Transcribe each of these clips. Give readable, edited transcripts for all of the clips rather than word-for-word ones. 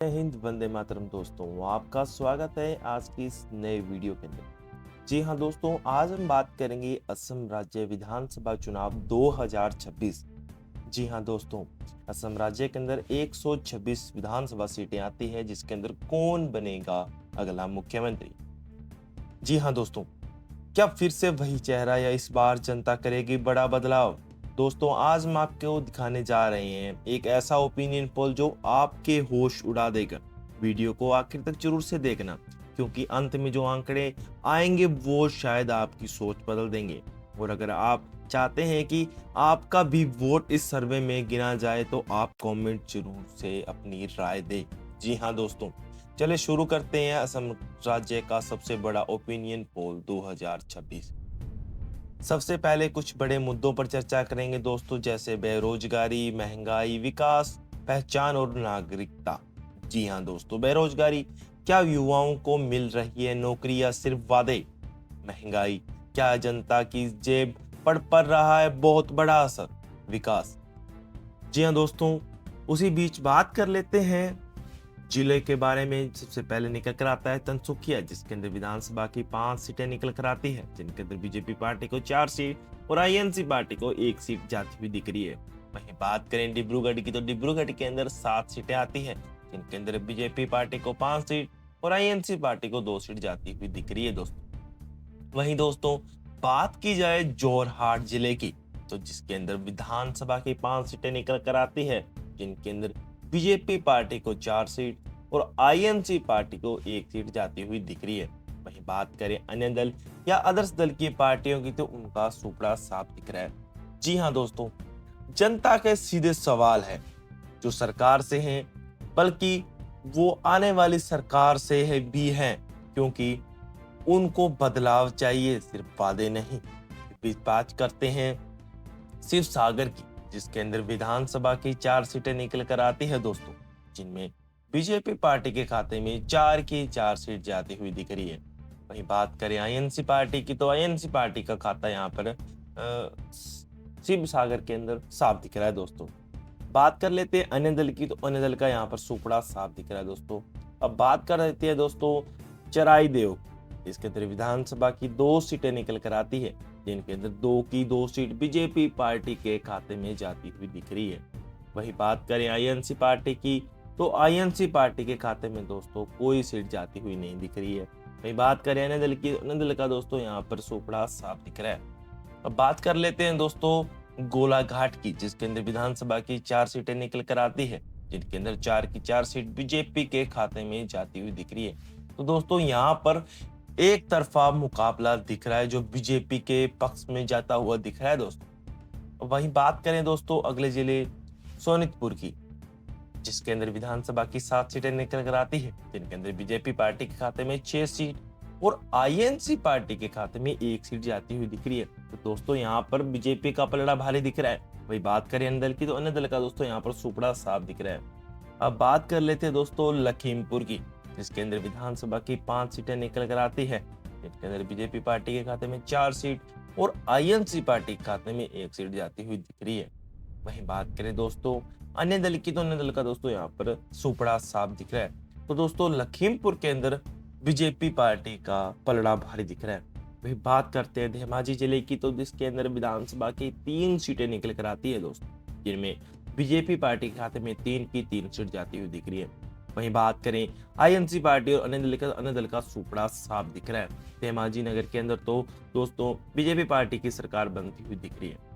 जय हिंद, वंदे मातरम दोस्तों। आपका स्वागत है आज की इस नए वीडियो के अंदर। जी हाँ दोस्तों, आज हम बात करेंगे असम राज्य विधानसभा चुनाव 2026। जी हाँ दोस्तों, असम राज्य के अंदर 126 विधानसभा सीटें आती हैं, जिसके अंदर कौन बनेगा अगला मुख्यमंत्री। जी हाँ दोस्तों, क्या फिर से वही चेहरा या इस बार जनता करेगी बड़ा बदलाव। दोस्तों, आज हम आपको दिखाने जा रहे हैं एक ऐसा ओपिनियन पोल जो आपके होश उड़ा देगा। वीडियो को आखिर तक जरूर से देखना, क्योंकि अंत में जो आंकड़े आएंगे वो शायद आपकी सोच बदल देंगे। और अगर आप चाहते हैं कि आपका भी वोट इस सर्वे में गिना जाए तो आप कमेंट जरूर से अपनी राय दें। जी हाँ दोस्तों, चले शुरू करते हैं असम राज्य का सबसे बड़ा ओपिनियन पोल 2026। सबसे पहले कुछ बड़े मुद्दों पर चर्चा करेंगे दोस्तों, जैसे बेरोजगारी, महंगाई, विकास, पहचान और नागरिकता। जी हाँ दोस्तों, बेरोजगारी, क्या युवाओं को मिल रही है नौकरी या सिर्फ वादे। महंगाई, क्या जनता की जेब पर पड़ रहा है बहुत बड़ा असर। विकास, जी हाँ दोस्तों, उसी बीच बात कर लेते हैं जिले के बारे में। सबसे पहले निकल कर आता है तनसुखिया, जिसके अंदर विधानसभा की 5 सीटें निकल कर आती है, जिनके अंदर बीजेपी पार्टी को 4 सीट और आईएनसी पार्टी को 1 सीट जाती हुई दिख रही है। वहीं बात करें डिब्रूगढ़ की, तो डिब्रूगढ़ के अंदर 7 सीटें आती है, जिनके अंदर बीजेपी पार्टी को 5 सीट और आईएनसी पार्टी को 2 सीट जाती हुई दिख रही है दोस्तों। वहीं दोस्तों, बात की जाए जोरहाट जिले की, तो जिसके अंदर विधानसभा की 5 सीटें निकल कर आती है, जिनके अंदर बीजेपी पार्टी को 4 सीट और आईएनसी पार्टी को 1 सीट जाती हुई दिख रही है। वहीं बात करें अन्य दल या अदर्स दल की पार्टियों की, तो उनका सुपड़ा साफ दिख रहा है। जी हाँ दोस्तों, जनता के सीधे सवाल है जो सरकार से हैं, बल्कि वो आने वाली सरकार से है भी हैं, क्योंकि उनको बदलाव चाहिए, सिर्फ वादे नहीं। इस बात करते हैं शिव सागर की, जिसके अंदर विधानसभा की 4 सीटें निकल कर आती है दोस्तों, जिनमें बीजेपी पार्टी के खाते में 4 की 4 सीट जाती हुई दिख रही है। वहीं बात करें आईएनसी पार्टी की, तो आईएनसी पार्टी का खाता यहाँ पर शिव सागर के अंदर साफ दिख रहा है दोस्तों। बात कर लेते हैं अन्य दल की, तो अन्य दल का यहाँ पर सुपड़ा साफ दिख रहा है दोस्तों। अब बात कर लेते हैं दोस्तों चराई देव, इसके अंदर विधानसभा की 2 सीटें निकल कर आती है, जिनके अंदर 2 की 2 सीट बीजेपी पार्टी के खाते में जाती हुई दिख रही है। वही बात करें आईएनसी पार्टी की, तो आईएनसी पार्टी के खाते में दोस्तों कोई सीट जाती हुई नहीं दिख रही है। वही बात करें अन्य दल की, अन्य दल का दोस्तों यहाँ पर सुपड़ा साफ दिख रहा है। अब बात कर लेते हैं दोस्तों गोलाघाट की, जिसके अंदर विधानसभा की 4 सीटें निकल कर आती है, जिनके अंदर 4 की 4 सीट बीजेपी के खाते में जाती हुई दिख रही है। तो दोस्तों, यहाँ पर एक तरफा मुकाबला दिख रहा है जो बीजेपी के पक्ष में जाता हुआ दिख रहा है दोस्तों। वहीं बात करें दोस्तों अगले जिले सोनितपुर की, जिसके अंदर विधानसभा की 7 सीटें निकल कर आती है, जिनके अंदर बीजेपी पार्टी के खाते में 6 सीट और आईएनसी पार्टी के खाते में 1 सीट जाती हुई दिख रही है। तो दोस्तों, यहाँ पर बीजेपी का पलड़ा भारी दिख रहा है। वही बात करें अन्य दल की, तो अन्य दल का दोस्तों यहाँ पर सुपड़ा साफ दिख रहा है। अब बात कर लेते हैं दोस्तों लखीमपुर की, जिसके अंदर विधानसभा की 5 सीटें निकल कर आती है, जिनके अंदर बीजेपी पार्टी के खाते में 4 सीट और आईएनसी पार्टी के खाते में 1 सीट जाती हुई दिख रही है। वहीं बात करें दोस्तों अन्य दल की, तो अन्य दल का दोस्तों यहाँ पर सुपड़ा साफ दिख रहा है। तो दोस्तों, लखीमपुर के अंदर बीजेपी पार्टी का पलड़ा भारी दिख रहा है। वही बात करते हैं धेमाजी जिले की, तो जिसके अंदर विधानसभा की 3 सीटें निकल कर आती है दोस्तों, जिनमें बीजेपी पार्टी के खाते में 3 की 3 सीट जाती हुई दिख रही है। वहीं बात करें आईएनसी पार्टी और अन्य दल का सुपड़ा साफ दिख रहा है। धेमाजी नगर के अंदर तो दोस्तों बीजेपी पार्टी की सरकार बनती हुई दिख रही है।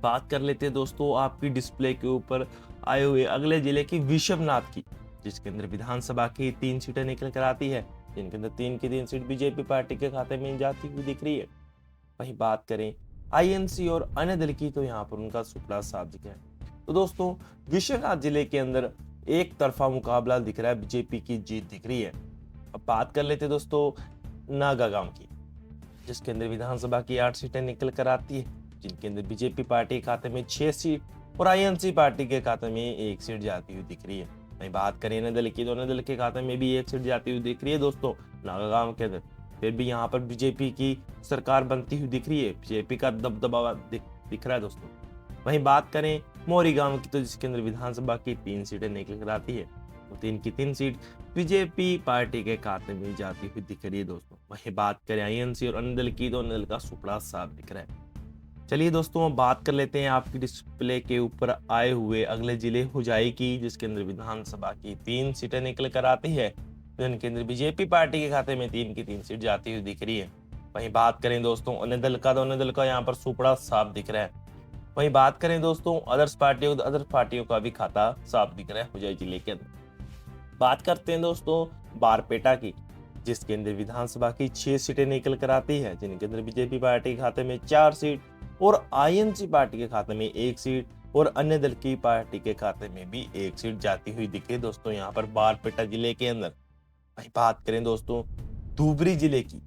बात कर लेते हैं दोस्तों आपकी डिस्प्ले के ऊपर आए हुए अगले जिले की विश्वनाथ की, जिसके अंदर विधानसभा की 3 सीटें निकल कर आती है, जिनके अंदर 3 की 3 सीट बीजेपी पार्टी के खाते में जाती हुई दिख रही है। वहीं बात करें आईएनसी और अन्य दल की, तो यहाँ पर उनका सुपड़ा साफ दिख रहा है। तो दोस्तों, विश्वनाथ जिले के अंदर एक तरफा मुकाबला दिख रहा है, बीजेपी की जीत दिख रही है। अब बात कर लेते हैं दोस्तों नागा गांव की, जिसके अंदर विधानसभा की 8 सीटें निकल कर आती है, जिनके अंदर बीजेपी पार्टी के खाते में 6 सीट और आईएनसी पार्टी के खाते में 1 सीट जाती हुई दिख रही है। वहीं बात करें अन्य दल की, तो अन्य दल के खाते में भी 1 सीट जाती हुई दिख रही है दोस्तों नागा गांव के अंदर। फिर भी यहाँ पर बीजेपी की सरकार बनती हुई दिख रही है, बीजेपी का दबदबा दिख रहा है दोस्तों। वहीं बात करें मोरी गांव की, तो जिसके अंदर विधानसभा की 3 सीटें निकल कर आती है, तो 3 की 3 सीट बीजेपी पार्टी के खाते में जाती हुई दिख रही है दोस्तों। वहीं बात करें आईएनसी और अन्य दल की, तो अन्य दल का सुपड़ा साफ दिख रहा है। चलिए दोस्तों, अब बात कर लेते हैं आपकी डिस्प्ले के ऊपर आए हुए अगले जिले हुजाई की, जिसके अंदर विधानसभा की 3 सीटें निकल कर आती है, जिनके अंदर बीजेपी पार्टी के खाते में 3 की 3 सीट जाती हुई दिख रही है। वहीं बात करें दोस्तों अन्य दल का, तो अन्य दल का यहाँ पर सुपड़ा साफ दिख रहा है। वहीं बात करें दोस्तों अदर्स पार्टियों का भी खाता साफ दिख रहा है हुजाई जिले के अंदर। बात करते हैं दोस्तों बारपेटा की, जिसके अंदर विधानसभा की 6 सीटें निकल कर आती है, जिनके अंदर बीजेपी पार्टी के खाते में 4 सीट और आईएनसी पार्टी के खाते में 1 सीट और अन्य दल की पार्टी के खाते में भी 1 सीट जाती हुई दिखे दोस्तों यहाँ पर बारपेटा जिले के अंदर। वहीं बात करें दोस्तों धुबरी जिले की,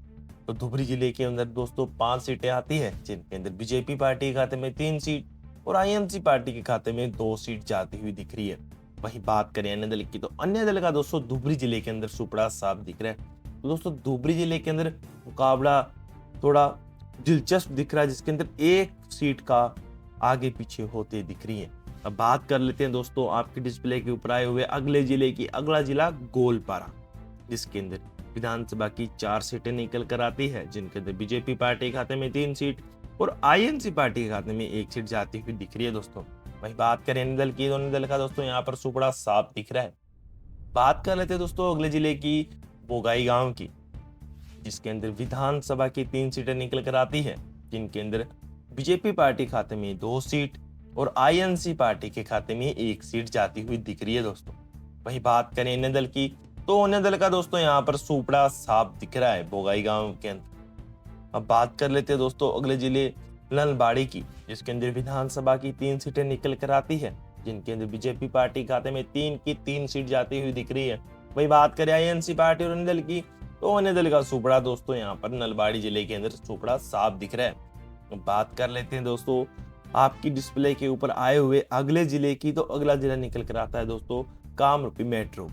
तो धुबरी जिले के अंदर दोस्तों 5 सीटें आती है, जिनके अंदर बीजेपी पार्टी के खाते में 3 सीट और आईएनसी पार्टी के खाते में 2 सीट जाती हुई दिख रही है। वहीं बात करें अन्य दल की, तो अन्य दल का दोस्तों धुबरी जिले के अंदर सुपड़ा साफ दिख रहा है। तो दोस्तों धुबरी जिले के अंदर मुकाबला थोड़ा दिलचस्प दिख रहा है, जिसके अंदर 1 सीट का आगे पीछे होते दिख रही है। अब बात कर लेते हैं दोस्तों आपकी डिस्प्ले के ऊपर आए हुए अगले जिले की। अगला जिला गोलपारा, जिसके अंदर विधानसभा की 4 सीटें निकल कर आती है, जिनके अंदर बीजेपी पार्टी के खाते में 3 सीट और आईएनसी पार्टी के खाते में 1 सीट जाती हुई दिख रही है दोस्तों। वहीं बात करें अन्य दल की, तो अन्य दल का दोस्तों यहाँ पर सुपड़ा साफ दिख रहा है। बात कर लेते हैं दोस्तों अगले जिले की बोगाई गांव की, जिसके अंदर विधानसभा की 3 सीटें निकल कर आती है, जिनके अंदर बीजेपी पार्टी खाते में 2 सीट और आईएनसी पार्टी के खाते में 1 सीट जाती हुई दिख रही है दोस्तों। वहीं बात करें अन्य दल की, तो अन्य दल का दोस्तों यहाँ पर सुपड़ा साफ दिख रहा है बोगाई गांव के अंदर। अब बात कर लेते हैं दोस्तों अगले जिले नलबाड़ी की, जिसके अंदर विधानसभा की 3 सीटें निकल कर आती है, जिनके अंदर बीजेपी पार्टी खाते में 3 की 3 सीट जाती हुई दिख रही है। वही बात करें आईएनसी पार्टी और अन्य दल की, तो अन्य दल का सुपड़ा दोस्तों यहाँ पर नलबाड़ी जिले के अंदर सुपड़ा साफ दिख रहा है। बात कर लेते हैं दोस्तों आपकी डिस्प्ले के ऊपर आए हुए अगले जिले की, तो अगला जिला निकल कर आता है दोस्तों कामरूपी मेट्रो।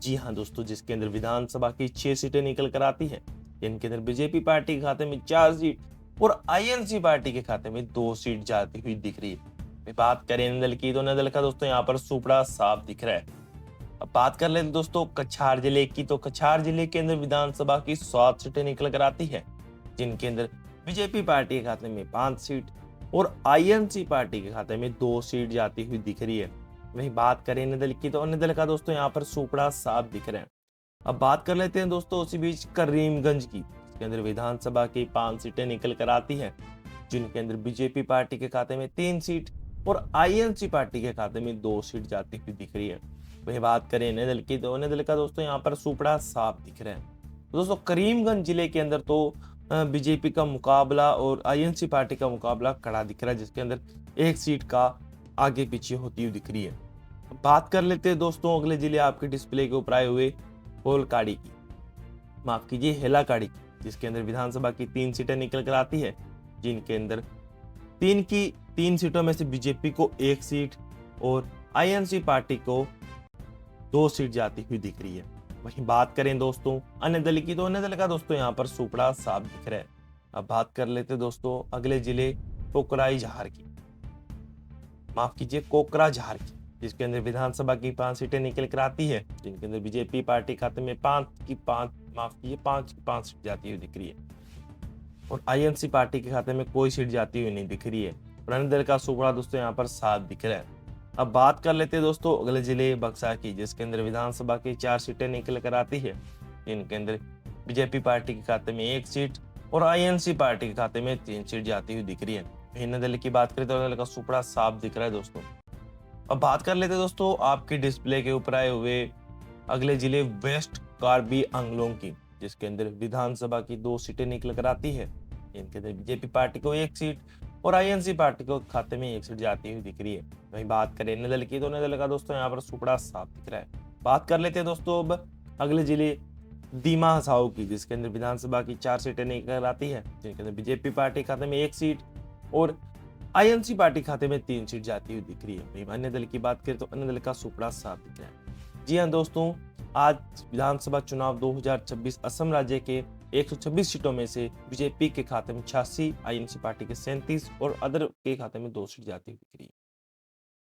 जी हाँ दोस्तों, जिसके अंदर विधानसभा की 6 सीटें निकल कर आती है, जिनके अंदर बीजेपी पार्टी के खाते में 4 सीट और आईएनसी पार्टी के खाते में 2 सीट जाती हुई दिख रही है। बात करें अन्य दल की, तो अन्य दल का दोस्तों यहाँ पर सुपड़ा साफ दिख रहा है। अब बात कर लेते हैं दोस्तों कछार जिले की, तो कछार जिले के अंदर विधानसभा की 7 सीटें निकल कर आती है, जिनके अंदर बीजेपी पार्टी के खाते में 5 सीट और आईएनसी पार्टी के खाते में 2 सीट जाती हुई दिख रही है। वहीं बात करें अन्य दल की, तो अन्य दल का दोस्तों यहाँ पर सुपड़ा साफ दिख रहा है। अब बात कर लेते हैं दोस्तों उसी बीच करीमगंज की, जिसके अंदर विधानसभा की 5 सीटें निकल कर आती है, जिनके अंदर बीजेपी पार्टी के खाते में 3 सीट और आईएनसी पार्टी के खाते में 2 सीट जाती हुई दिख रही है। वही बात करें अन्य दल की, तो अन्य दल का दोस्तों यहाँ पर सुपड़ा साफ दिख रहा है। तो दोस्तों करीमगंज जिले के अंदर तो बीजेपी का मुकाबला और आईएनसी पार्टी का मुकाबला कड़ा दिख रहा है, जिसके अंदर 1 सीट का आगे पीछे होती हुई दिख रही है। बात कर लेते हैं दोस्तों अगले जिले आपके डिस्प्ले के ऊपर आए हुए होलकाड़ी की, माफ कीजिए हेलाकाड़ी की, जिसके अंदर विधानसभा की 3 सीटें निकल कर आती है, जिनके अंदर 3 की 3 सीटों में से बीजेपी को 1 सीट और आईएनसी पार्टी को 2 सीट जाती हुई दिख रही है। वहीं बात करें दोस्तों अन्य दल की, तो अन्य दल का दोस्तों यहाँ पर सुपड़ा साफ दिख रहा है। अब बात कर लेते दोस्तों अगले जिले कोकराझार की, माफ कीजिए कोकराझार की, जिसके अंदर विधानसभा की 5 सीटें निकल कर आती है, जिनके अंदर बीजेपी पार्टी खाते में 5 की 5 सीट जाती हुई दिख रही है और आईएनसी पार्टी के खाते में कोई सीट जाती हुई नहीं दिख रही है और अन्य दल का सुपड़ा दोस्तों यहाँ पर साफ दिख रहा है। अब बात कर लेते हैं दोस्तों अगले जिले बक्सा की, जिसके अंदर विधानसभा की 4 सीटें निकल कर आती है, जिनके अंदर बीजेपी पार्टी के खाते में 1 सीट और आईएनसी पार्टी के खाते में 3 सीट जाती हुई दिख रही है। अन्य दल की बात करें तो अन्य दल का सुपड़ा साफ दिख रहा है दोस्तों। अब बात कर लेते हैं दोस्तों आपके डिस्प्ले के ऊपर आए हुए अगले जिले वेस्ट कार्बी आंगलोंग की, जिसके अंदर विधानसभा की 2 सीटें निकल कर आती है, इनके अंदर बीजेपी पार्टी को 1 सीट और आईएनसी पार्टी को खाते में 1 सीट जाती हुई दिख रही है। वहीं बात करें अन्य दल की, तो अन्य दल का दोस्तों यहाँ पर सुपड़ा साफ दिख रहा है। बात कर लेते हैं दोस्तों अब अगले जिले दीमा हसाओ की, जिसके अंदर विधानसभा की 4 सीटें निकल आती है, जिनके अंदर बीजेपी पार्टी खाते में 1 सीट और आईएनसी पार्टी खाते में 3 सीट जाती हुई दिख रही है। वहीं अन्य दल की बात करें तो अन्य दल का सुपड़ा साफ दिख रहा है। जी हाँ दोस्तों, आज विधानसभा चुनाव 2026 असम राज्य के 126 सीटों में से बीजेपी के खाते में 86, आईएनसी पार्टी के 37 और अदर के खाते में 2 सीट जाती हुई दिख रही है।